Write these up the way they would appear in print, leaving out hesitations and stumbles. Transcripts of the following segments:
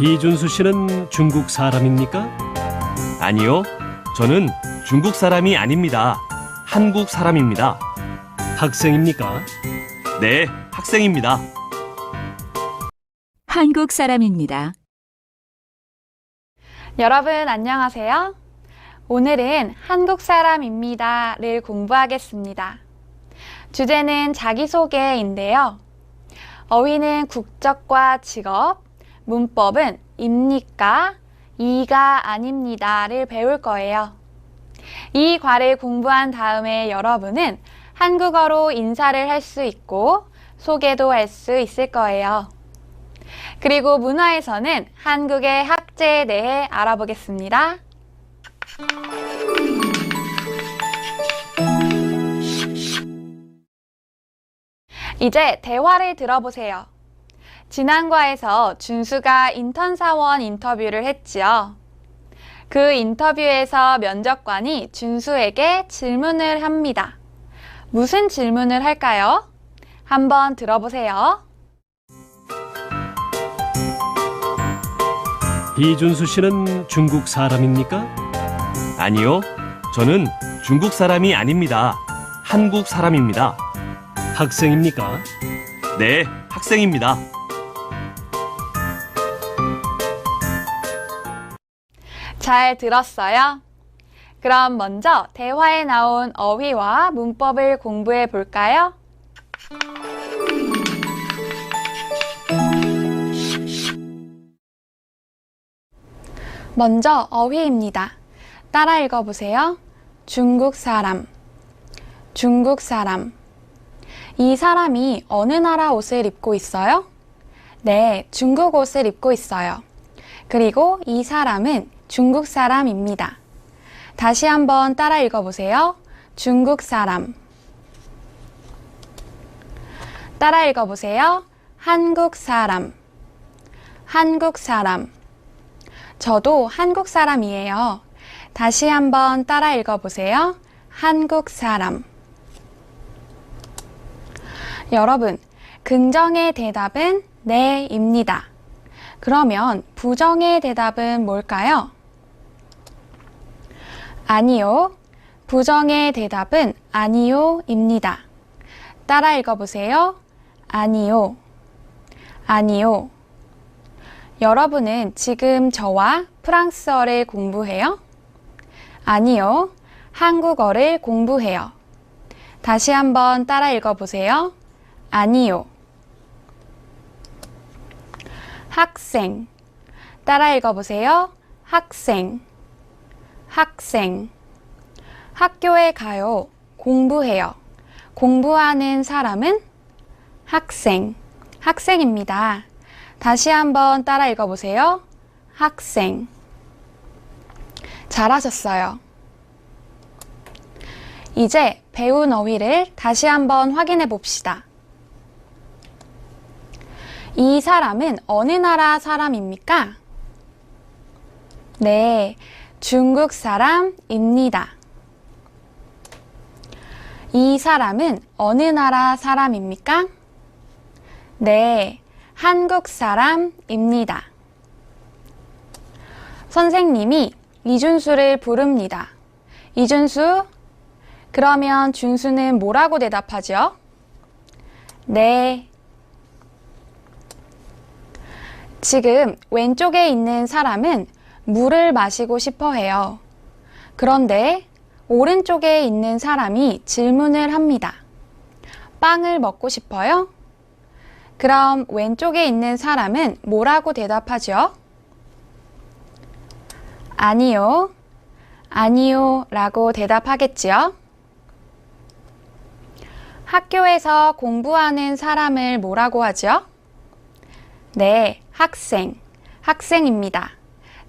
이준수 씨는 중국 사람입니까? 아니요, 저는 중국 사람이 아닙니다. 한국 사람입니다. 학생입니까? 네, 학생입니다. 한국 사람입니다. 여러분 안녕하세요. 오늘은 한국 사람입니다를 공부하겠습니다. 주제는 자기소개인데요. 어휘는 국적과 직업, 문법은 입니까, 이가 아닙니다를 배울 거예요. 이 과를 공부한 다음에 여러분은 한국어로 인사를 할 수 있고 소개도 할 수 있을 거예요. 그리고 문화에서는 한국의 학제에 대해 알아보겠습니다. 이제 대화를 들어보세요. 지난 과에서 준수가 인턴 사원 인터뷰를 했지요. 그 인터뷰에서 면접관이 준수에게 질문을 합니다. 무슨 질문을 할까요? 한번 들어보세요. 이준수 씨는 중국 사람입니까? 아니요, 저는 중국 사람이 아닙니다. 한국 사람입니다. 학생입니까? 네, 학생입니다. 잘 들었어요? 그럼 먼저 대화에 나온 어휘와 문법을 공부해 볼까요? 먼저 어휘입니다. 따라 읽어보세요. 중국 사람, 중국 사람. 이 사람이 어느 나라 옷을 입고 있어요? 네, 중국 옷을 입고 있어요. 그리고 이 사람은 중국 사람입니다. 다시 한번 따라 읽어보세요. 중국 사람. 따라 읽어보세요. 한국 사람, 한국 사람. 저도 한국 사람이에요. 다시 한번 따라 읽어보세요. 한국 사람. 여러분, 긍정의 대답은 네입니다. 그러면 부정의 대답은 뭘까요? 아니요. 부정의 대답은 아니요입니다. 따라 읽어보세요. 아니요. 아니요. 여러분은 지금 저와 프랑스어를 공부해요? 아니요. 한국어를 공부해요. 다시 한번 따라 읽어보세요. 아니요. 학생. 따라 읽어보세요. 학생. 학생. 학교에 가요. 공부해요. 공부하는 사람은 학생. 학생입니다. 다시 한번 따라 읽어보세요. 학생. 잘하셨어요. 이제 배운 어휘를 다시 한번 확인해 봅시다. 이 사람은 어느 나라 사람입니까? 네, 중국 사람입니다. 이 사람은 어느 나라 사람입니까? 네, 한국 사람입니다. 선생님이 이준수를 부릅니다. 이준수, 그러면 준수는 뭐라고 대답하죠? 네. 지금 왼쪽에 있는 사람은 물을 마시고 싶어 해요. 그런데 오른쪽에 있는 사람이 질문을 합니다. 빵을 먹고 싶어요? 그럼 왼쪽에 있는 사람은 뭐라고 대답하죠? 아니요. 아니요 라고 대답하겠지요? 학교에서 공부하는 사람을 뭐라고 하죠? 네, 학생. 학생입니다.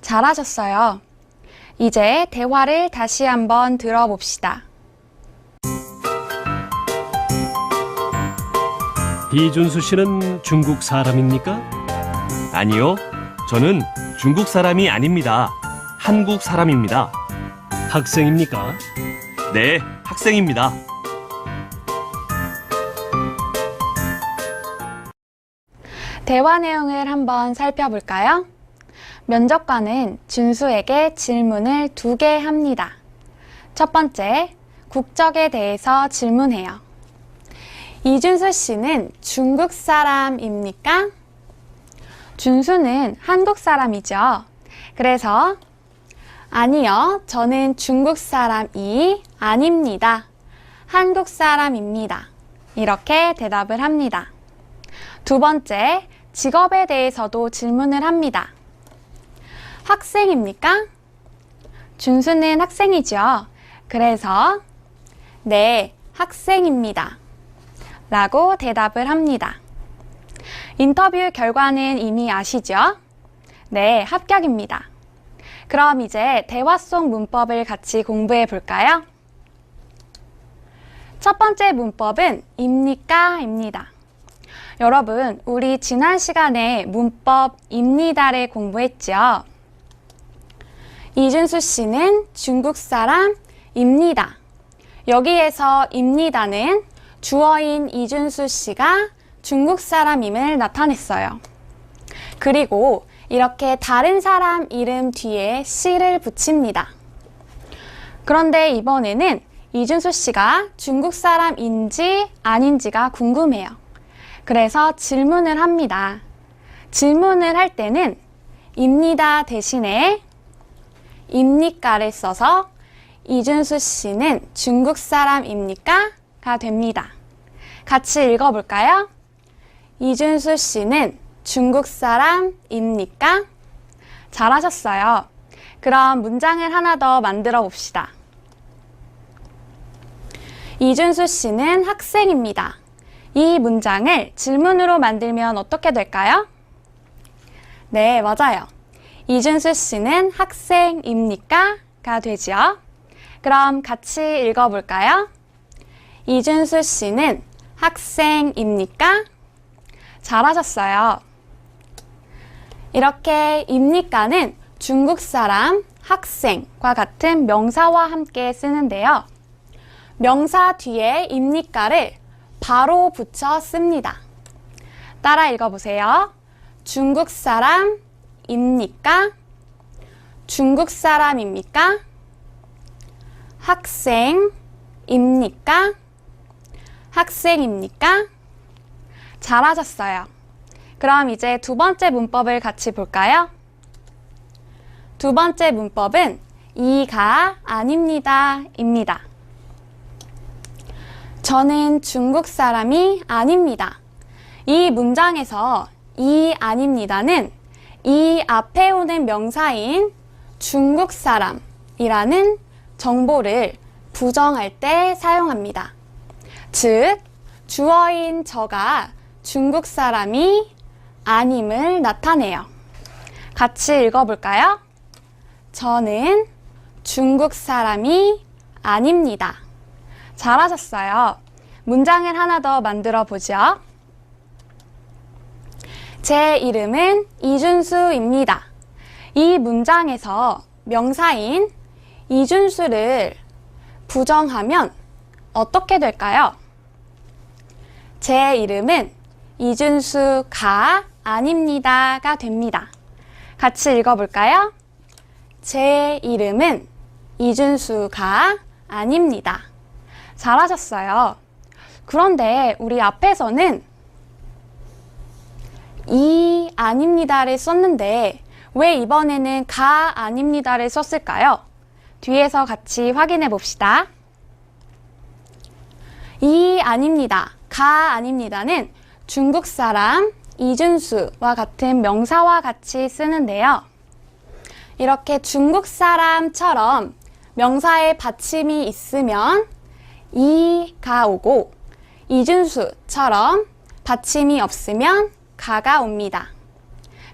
잘하셨어요. 이제 대화를 다시 한번 들어봅시다. 이준수 씨는 중국 사람입니까? 아니요, 저는 중국 사람이 아닙니다. 한국 사람입니다. 학생입니까? 네, 학생입니다. 대화 내용을 한번 살펴볼까요? 면접관은 준수에게 질문을 2개 합니다. 첫 번째, 국적에 대해서 질문해요. 이준수 씨는 중국 사람입니까? 준수는 한국 사람이죠. 그래서 아니요, 저는 중국 사람이 아닙니다. 한국 사람입니다. 이렇게 대답을 합니다. 두 번째, 직업에 대해서도 질문을 합니다. 학생입니까? 준수는 학생이죠. 그래서 네, 학생입니다. 라고 대답을 합니다. 인터뷰 결과는 이미 아시죠? 네, 합격입니다. 그럼 이제 대화 속 문법을 같이 공부해 볼까요? 첫 번째 문법은 입니까? 입니다. 여러분, 우리 지난 시간에 문법 입니다를 공부했죠? 이준수 씨는 중국 사람입니다. 여기에서 입니다는 주어인 이준수 씨가 중국 사람임을 나타냈어요. 그리고 이렇게 다른 사람 이름 뒤에 씨를 붙입니다. 그런데 이번에는 이준수 씨가 중국 사람인지 아닌지가 궁금해요. 그래서 질문을 합니다. 질문을 할 때는 입니다 대신에 입니까를 써서 이준수 씨는 중국 사람입니까? 가 됩니다. 같이 읽어볼까요? 이준수 씨는 중국 사람입니까? 잘하셨어요. 그럼 문장을 하나 더 만들어 봅시다. 이준수 씨는 학생입니다. 이 문장을 질문으로 만들면 어떻게 될까요? 네, 맞아요. 이준수 씨는 학생입니까? 가 되죠. 그럼 같이 읽어볼까요? 이준수 씨는 학생입니까? 잘하셨어요. 이렇게 입니까는 중국 사람, 학생과 같은 명사와 함께 쓰는데요. 명사 뒤에 입니까를 바로 붙여 씁니다. 따라 읽어보세요. 중국 사람입니까? 중국 사람입니까? 학생입니까? 학생입니까? 잘하셨어요. 그럼 이제 두 번째 문법을 같이 볼까요? 두 번째 문법은 이가 아닙니다 입니다. 저는 중국 사람이 아닙니다. 이 문장에서 이 아닙니다는 이 앞에 오는 명사인 중국 사람이라는 정보를 부정할 때 사용합니다. 즉, 주어인 저가 중국 사람이 아님을 나타내요. 같이 읽어볼까요? 저는 중국 사람이 아닙니다. 잘하셨어요. 문장을 하나 더 만들어 보죠. 제 이름은 이준수입니다. 이 문장에서 명사인 이준수를 부정하면 어떻게 될까요? 제 이름은 이준수가 아닙니다가 됩니다. 같이 읽어볼까요? 제 이름은 이준수가 아닙니다. 잘하셨어요. 그런데 우리 앞에서는 이 아닙니다를 썼는데 왜 이번에는 가 아닙니다를 썼을까요? 뒤에서 같이 확인해 봅시다. 이 아닙니다, 가 아닙니다는 중국 사람 이준수와 같은 명사와 같이 쓰는데요. 이렇게 중국 사람처럼 명사에 받침이 있으면 이가 오고 이준수처럼 받침이 없으면 가가 옵니다.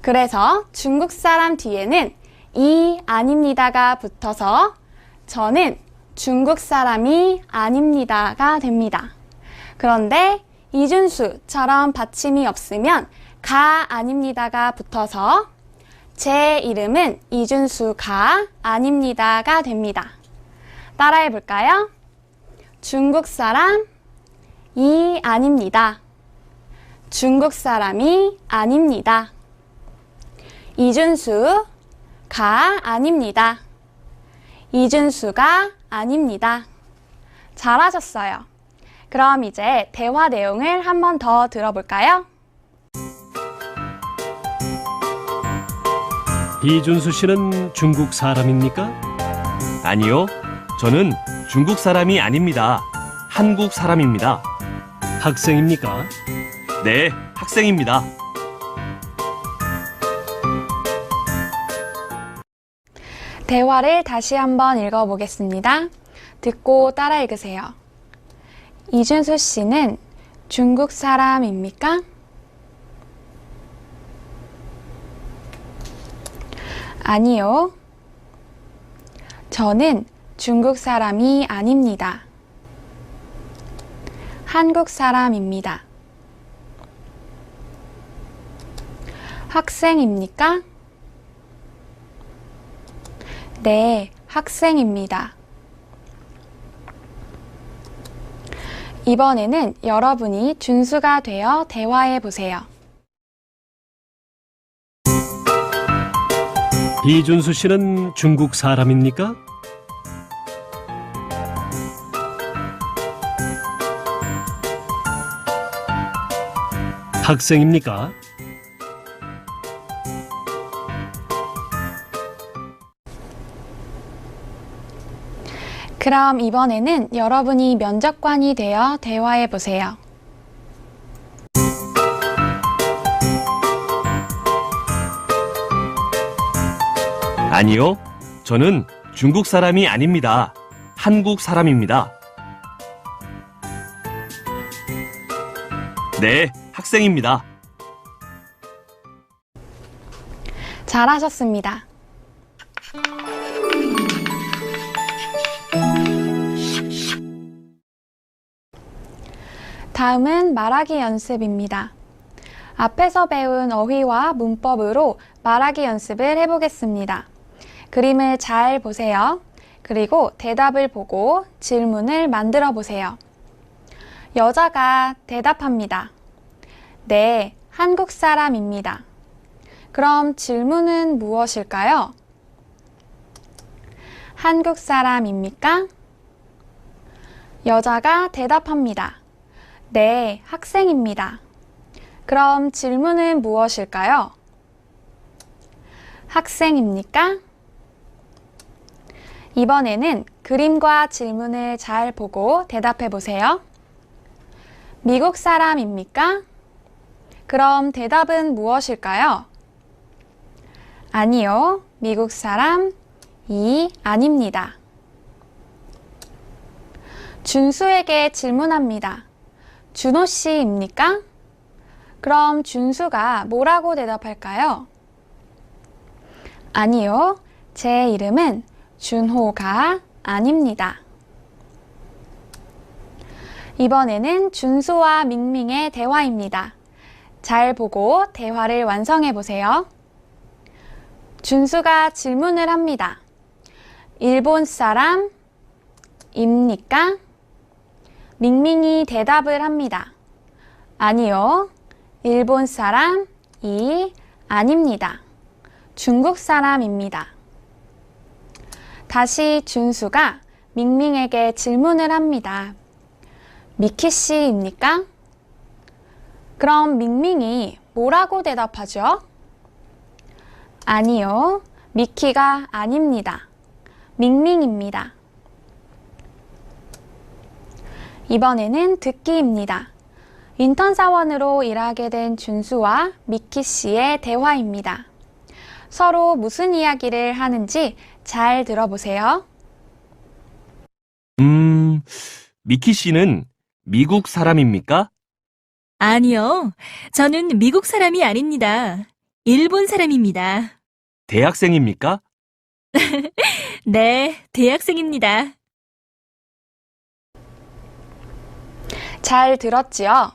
그래서 중국 사람 뒤에는 이 아닙니다가 붙어서 저는 중국 사람이 아닙니다가 됩니다. 그런데 이준수처럼 받침이 없으면 가 아닙니다가 붙어서 제 이름은 이준수가 아닙니다가 됩니다. 따라해 볼까요? 중국 사람 이 아닙니다. 중국 사람이 아닙니다. 이준수가 아닙니다. 이준수가 아닙니다. 잘하셨어요. 그럼 이제 대화 내용을 한 번 더 들어볼까요? 이준수 씨는 중국 사람입니까? 아니요, 저는 중국 사람이 아닙니다. 한국 사람입니다. 학생입니까? 네, 학생입니다. 대화를 다시 한번 읽어보겠습니다. 듣고 따라 읽으세요. 이준수 씨는 중국 사람입니까? 아니요. 저는 중국 사람이 아닙니다. 한국 사람입니다. 학생입니까? 네, 학생입니다. 이번에는 여러분이 준수가 되어 대화해 보세요. 이준수 씨는 중국 사람입니까? 학생입니까? 그럼 이번에는 여러분이 면접관이 되어 대화해 보세요. 아니요, 저는 중국 사람이 아닙니다. 한국 사람입니다. 네, 학생입니다. 잘하셨습니다. 다음은 말하기 연습입니다. 앞에서 배운 어휘와 문법으로 말하기 연습을 해보겠습니다. 그림을 잘 보세요. 그리고 대답을 보고 질문을 만들어 보세요. 여자가 대답합니다. 네, 한국 사람입니다. 그럼 질문은 무엇일까요? 한국 사람입니까? 여자가 대답합니다. 네, 학생입니다. 그럼 질문은 무엇일까요? 학생입니까? 이번에는 그림과 질문을 잘 보고 대답해 보세요. 미국 사람입니까? 그럼 대답은 무엇일까요? 아니요, 미국 사람이 아닙니다. 준수에게 질문합니다. 준호 씨입니까? 그럼 준수가 뭐라고 대답할까요? 아니요, 제 이름은 준호가 아닙니다. 이번에는 준수와 밍밍의 대화입니다. 잘 보고 대화를 완성해 보세요. 준수가 질문을 합니다. 일본 사람입니까? 밍밍이 대답을 합니다. 아니요, 일본 사람이 아닙니다. 중국 사람입니다. 다시 준수가 밍밍에게 질문을 합니다. 미키 씨입니까? 그럼 밍밍이 뭐라고 대답하죠? 아니요, 미키가 아닙니다. 밍밍입니다. 이번에는 듣기입니다. 인턴 사원으로 일하게 된 준수와 미키 씨의 대화입니다. 서로 무슨 이야기를 하는지 잘 들어보세요. 미키 씨는 미국 사람입니까? 아니요, 저는 미국 사람이 아닙니다. 일본 사람입니다. 대학생입니까? 네, 대학생입니다. 잘 들었지요?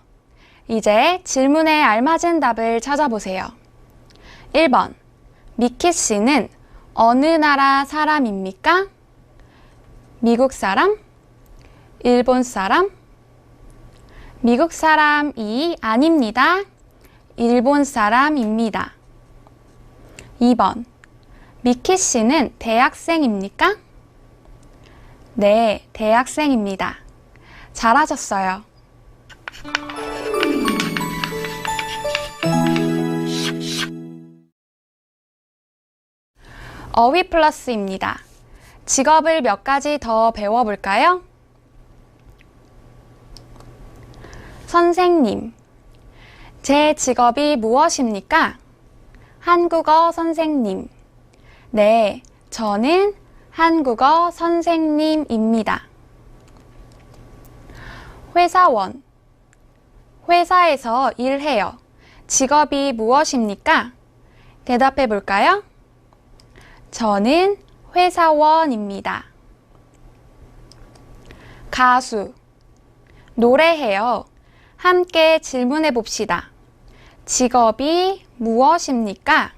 이제 질문에 알맞은 답을 찾아보세요. 1번, 미키 씨는 어느 나라 사람입니까? 미국 사람? 일본 사람? 미국 사람이 아닙니다. 일본 사람입니다. 2번. 미키 씨는 대학생입니까? 네, 대학생입니다. 잘하셨어요. 어휘 플러스입니다. 직업을 몇 가지 더 배워볼까요? 선생님. 제 직업이 무엇입니까? 한국어 선생님. 네, 저는 한국어 선생님입니다. 회사원. 회사에서 일해요. 직업이 무엇입니까? 대답해 볼까요? 저는 회사원입니다. 가수. 노래해요. 함께 질문해 봅시다. 직업이 무엇입니까?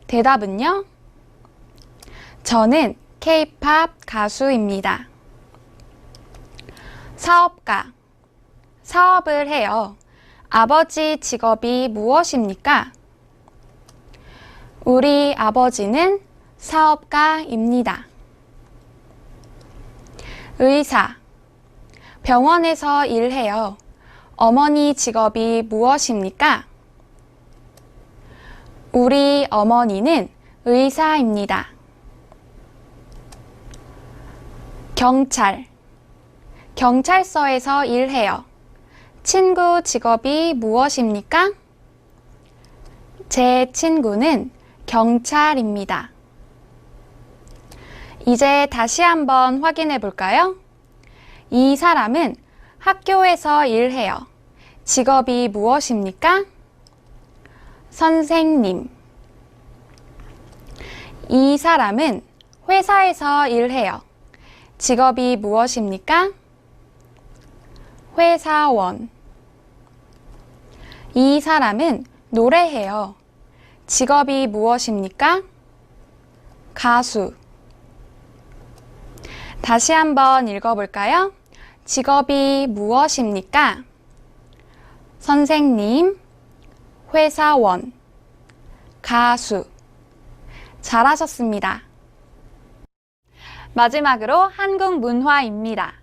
대답은요? 저는 K-팝 가수입니다. 사업가. 사업을 해요. 아버지 직업이 무엇입니까? 우리 아버지는 사업가입니다. 의사. 병원에서 일해요. 어머니 직업이 무엇입니까? 우리 어머니는 의사입니다. 경찰. 경찰서에서 일해요. 친구 직업이 무엇입니까? 제 친구는 경찰입니다. 이제 다시 한번 확인해 볼까요? 이 사람은 학교에서 일해요. 직업이 무엇입니까? 선생님. 이 사람은 회사에서 일해요. 직업이 무엇입니까? 회사원. 이 사람은 노래해요. 직업이 무엇입니까? 가수. 다시 한번 읽어볼까요? 직업이 무엇입니까? 선생님, 회사원, 가수. 잘하셨습니다. 마지막으로 한국 문화입니다.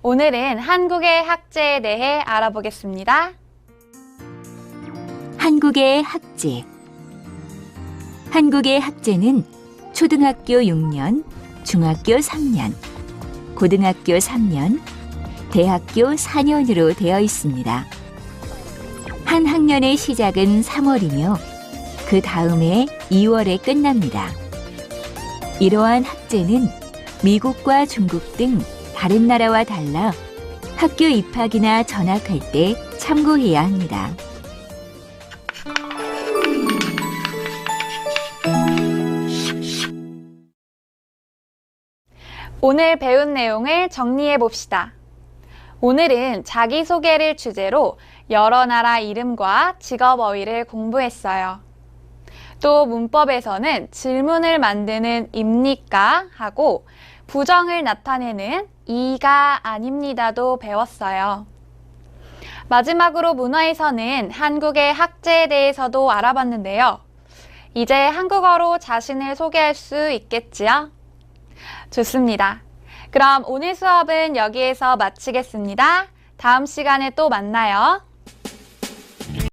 오늘은 한국의 학제에 대해 알아보겠습니다. 한국의 학제. 한국의 학제는 초등학교 6년, 중학교 3년, 고등학교 3년, 대학교 4년으로 되어 있습니다. 한 학년의 시작은 3월이며 그 다음해 2월에 끝납니다. 이러한 학제는 미국과 중국 등 다른 나라와 달라 학교 입학이나 전학할 때 참고해야 합니다. 오늘 배운 내용을 정리해 봅시다. 오늘은 자기소개를 주제로 여러 나라 이름과 직업 어휘를 공부했어요. 또 문법에서는 질문을 만드는 입니까? 하고 부정을 나타내는 이가 아닙니다도 배웠어요. 마지막으로 문어에서는 한국의 학제에 대해서도 알아봤는데요. 이제 한국어로 자신을 소개할 수 있겠지요? 좋습니다. 그럼 오늘 수업은 여기에서 마치겠습니다. 다음 시간에 또 만나요.